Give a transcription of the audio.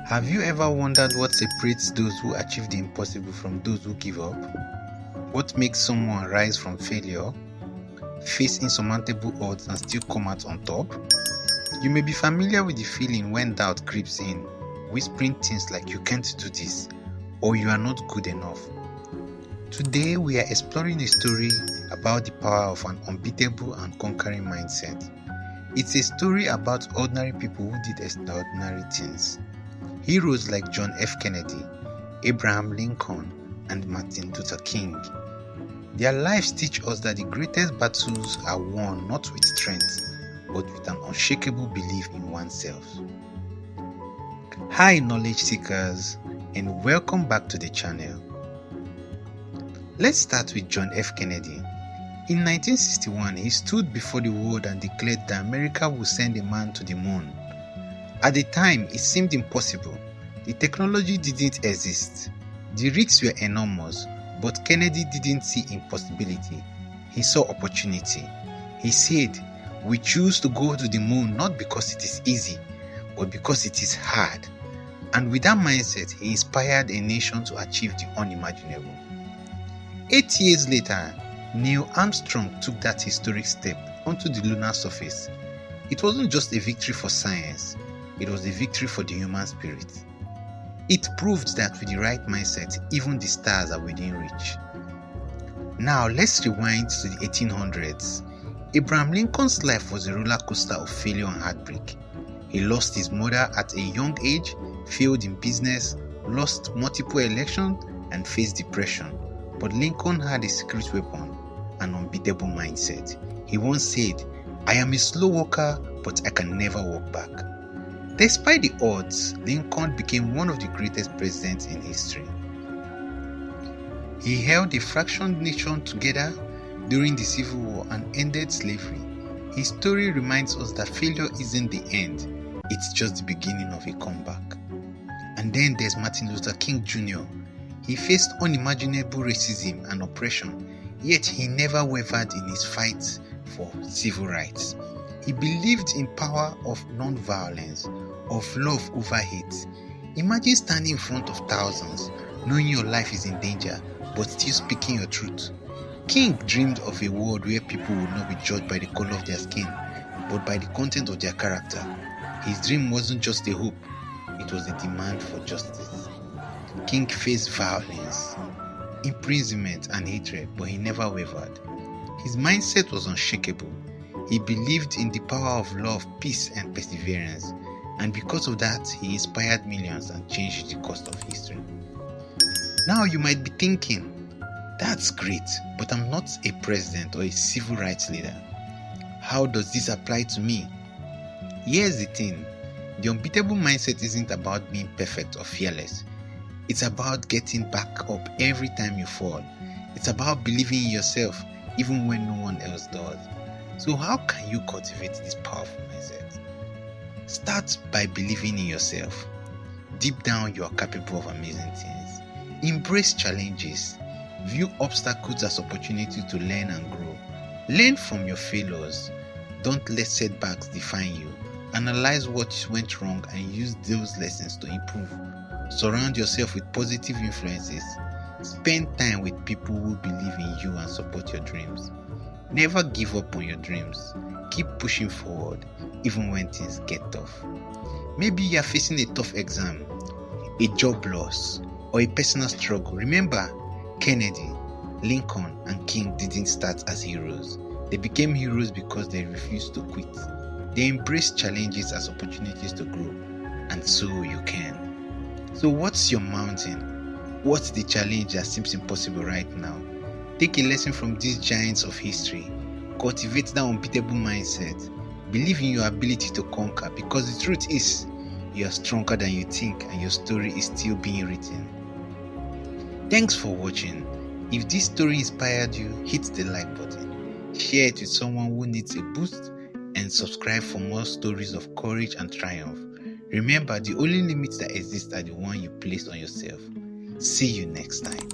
Have you ever wondered what separates those who achieve the impossible from those who give up? What makes someone rise from failure, face insurmountable odds and still come out on top? You may be familiar with the feeling when doubt creeps in, whispering things like you can't do this or you are not good enough. Today we are exploring a story about the power of an unbeatable and conquering mindset. It's a story about ordinary people who did extraordinary things. Heroes like John F. Kennedy, Abraham Lincoln, and Martin Luther King. Their lives teach us that the greatest battles are won not with strength, but with an unshakable belief in oneself. Hi knowledge seekers, and welcome back to the channel. Let's start with John F. Kennedy. In 1961, he stood before the world and declared that America would send a man to the moon. At the time, it seemed impossible. The technology didn't exist. The risks were enormous, but Kennedy didn't see impossibility. He saw opportunity. He said, "We choose to go to the moon not because it is easy, but because it is hard." And with that mindset, he inspired a nation to achieve the unimaginable. 8 years later, Neil Armstrong took that historic step onto the lunar surface. It wasn't just a victory for science, it was a victory for the human spirit. It proved that with the right mindset, even the stars are within reach. Now let's rewind to the 1800s. Abraham Lincoln's life was a roller coaster of failure and heartbreak. He lost his mother at a young age, failed in business, lost multiple elections, and faced depression. But Lincoln had a secret weapon, an unbeatable mindset. He once said, "I am a slow walker, but I can never walk back." Despite the odds, Lincoln became one of the greatest presidents in history. He held a fractured nation together during the Civil War and ended slavery. His story reminds us that failure isn't the end, it's just the beginning of a comeback. And then there's Martin Luther King Jr. He faced unimaginable racism and oppression, yet he never wavered in his fight for civil rights. He believed in power of non-violence, of love over hate. Imagine standing in front of thousands, knowing your life is in danger, but still speaking your truth. King dreamed of a world where people would not be judged by the color of their skin, but by the content of their character. His dream wasn't just a hope, it was a demand for justice. King faced violence, imprisonment and hatred, but he never wavered. His mindset was unshakable. He believed in the power of love, peace and perseverance, and because of that, he inspired millions and changed the course of history. Now you might be thinking, that's great, but I'm not a president or a civil rights leader. How does this apply to me? Here's the thing, the unbeatable mindset isn't about being perfect or fearless. It's about getting back up every time you fall. It's about believing in yourself even when no one else does. So how can you cultivate this powerful mindset? Start by believing in yourself. Deep down, you are capable of amazing things. Embrace challenges. View obstacles as opportunity to learn and grow. Learn from your failures. Don't let setbacks define you. Analyze what went wrong and use those lessons to improve. Surround yourself with positive influences. Spend time with people who believe in you and support your dreams. Never give up on your dreams. Keep pushing forward, even when things get tough. Maybe you are facing a tough exam, a job loss, or a personal struggle. Remember, Kennedy, Lincoln, and King didn't start as heroes. They became heroes because they refused to quit. They embraced challenges as opportunities to grow, and so you can. So what's your mountain? What's the challenge that seems impossible right now? Take a lesson from these giants of history. Cultivate that unbeatable mindset. Believe in your ability to conquer, because the truth is, you are stronger than you think and your story is still being written. Thanks for watching. If this story inspired you, hit the like button. Share it with someone who needs a boost and subscribe for more stories of courage and triumph. Remember, the only limits that exist are the one you place on yourself. See you next time.